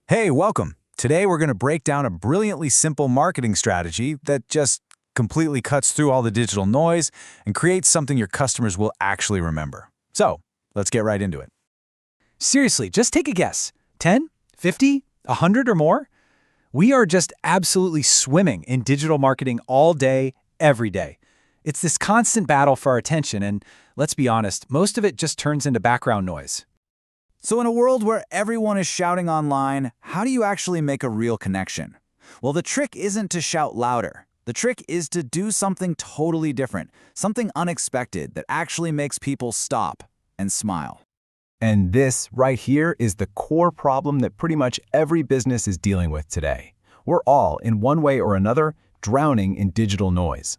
Hey, welcome. Today we're going to break down a brilliantly simple marketing strategy that just completely cuts through all the digital noise and creates something your customers will actually remember. So, let's get right into it. Seriously, just take a guess. 10, 50, 100 or more? We are just absolutely swimming in digital marketing all day, every day. It's this constant battle for our attention, and let's be honest, most of it just turns into background noise. So in a world where everyone is shouting online, how do you actually make a real connection? Well, the trick isn't to shout louder. The trick is to do something totally different, something unexpected that actually makes people stop and smile. And this right here is the core problem that pretty much every business is dealing with today. We're all, in one way or another, drowning in digital noise.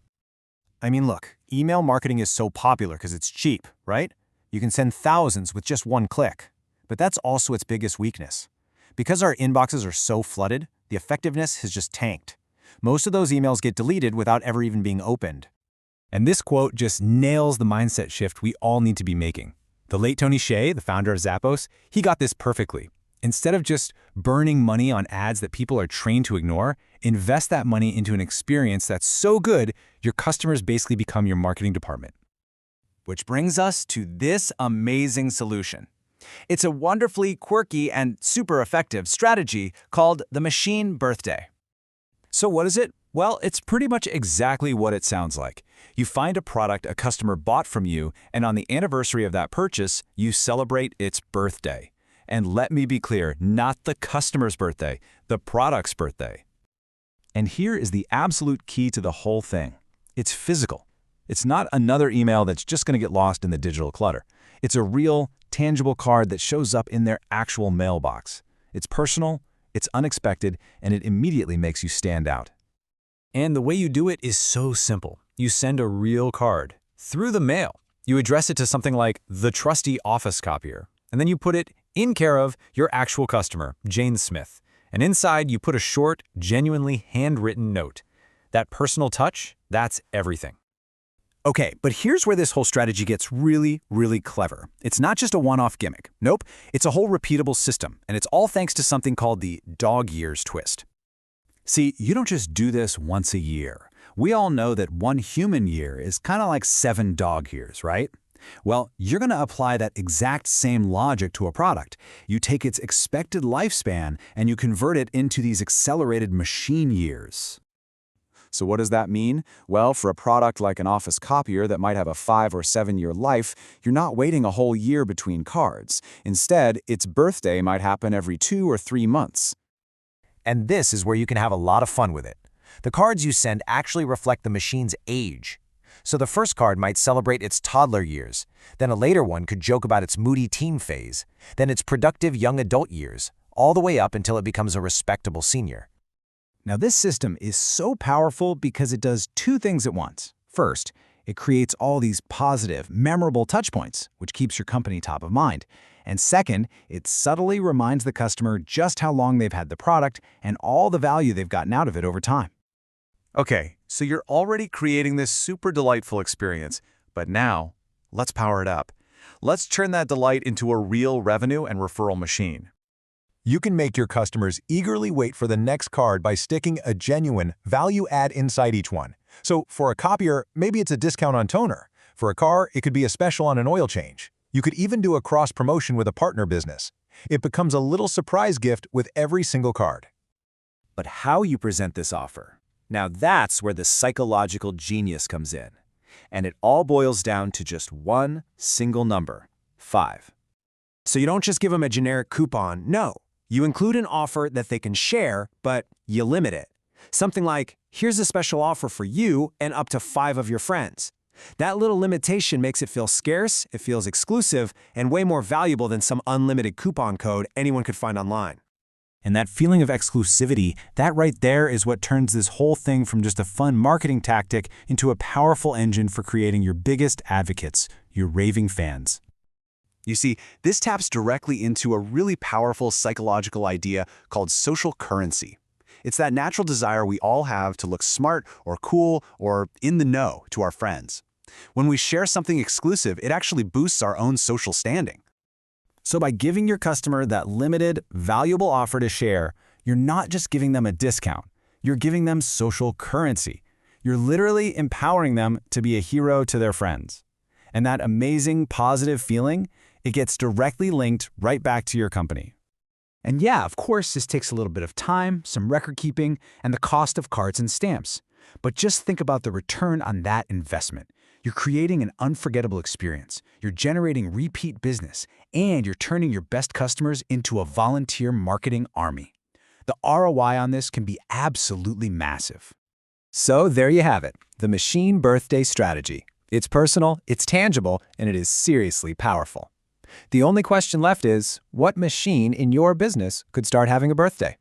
I mean, look, email marketing is so popular because it's cheap, right? You can send thousands with just one click. But that's also its biggest weakness. Because our inboxes are so flooded, the effectiveness has just tanked. Most of those emails get deleted without ever even being opened. And this quote just nails the mindset shift we all need to be making. The late Tony Hsieh, the founder of Zappos, he got this perfectly. Instead of just burning money on ads that people are trained to ignore, invest that money into an experience that's so good, your customers basically become your marketing department. Which brings us to this amazing solution. It's a wonderfully quirky and super effective strategy called the machine birthday. So what is it? Well, it's pretty much exactly what it sounds like. You find a product a customer bought from you, and on the anniversary of that purchase, you celebrate its birthday. And let me be clear, not the customer's birthday, the product's birthday. And here is the absolute key to the whole thing. It's physical. It's not another email that's just going to get lost in the digital clutter. It's a real, tangible card that shows up in their actual mailbox. It's personal, it's unexpected, and it immediately makes you stand out. And the way you do it is so simple. You send a real card through the mail. You address it to something like the trusty office copier, and then you put it in care of your actual customer, Jane Smith. And inside, you put a short, genuinely handwritten note. That personal touch, that's everything. Okay, but here's where this whole strategy gets really, really clever. It's not just a one-off gimmick. Nope, it's a whole repeatable system, and it's all thanks to something called the dog years twist. See, you don't just do this once a year. We all know that one human year is kind of like 7 dog years, right? Well, you're going to apply that exact same logic to a product. You take its expected lifespan and you convert it into these accelerated machine years. So what does that mean? Well, for a product like an office copier that might have a 5 or 7 year life, you're not waiting a whole year between cards. Instead, its birthday might happen every 2 or 3 months. And this is where you can have a lot of fun with it. The cards you send actually reflect the machine's age. So the first card might celebrate its toddler years. Then a later one could joke about its moody teen phase. Then its productive young adult years, all the way up until it becomes a respectable senior. Now, this system is so powerful because it does 2 things at once. First, it creates all these positive, memorable touchpoints, which keeps your company top of mind. And second, it subtly reminds the customer just how long they've had the product and all the value they've gotten out of it over time. Okay, so you're already creating this super delightful experience, but now, let's power it up. Let's turn that delight into a real revenue and referral machine. You can make your customers eagerly wait for the next card by sticking a genuine value add inside each one. So for a copier, maybe it's a discount on toner. For a car, it could be a special on an oil change. You could even do a cross-promotion with a partner business. It becomes a little surprise gift with every single card. But how you present this offer? Now that's where the psychological genius comes in. And it all boils down to just one single number, 5. So you don't just give them a generic coupon, no. You include an offer that they can share, but you limit it. Something like, here's a special offer for you and up to 5 of your friends. That little limitation makes it feel scarce, it feels exclusive, and way more valuable than some unlimited coupon code anyone could find online. And that feeling of exclusivity, that right there is what turns this whole thing from just a fun marketing tactic into a powerful engine for creating your biggest advocates, your raving fans. You see, this taps directly into a really powerful psychological idea called social currency. It's that natural desire we all have to look smart or cool or in the know to our friends. When we share something exclusive, it actually boosts our own social standing. So by giving your customer that limited, valuable offer to share, you're not just giving them a discount. You're giving them social currency. You're literally empowering them to be a hero to their friends. And that amazing positive feeling, it gets directly linked right back to your company. And yeah, of course, this takes a little bit of time, some record keeping, and the cost of cards and stamps. But just think about the return on that investment. You're creating an unforgettable experience, you're generating repeat business, and you're turning your best customers into a volunteer marketing army. The ROI on this can be absolutely massive. So there you have it, the machine birthday strategy. It's personal, it's tangible, and it is seriously powerful. The only question left is, what machine in your business could start having a birthday?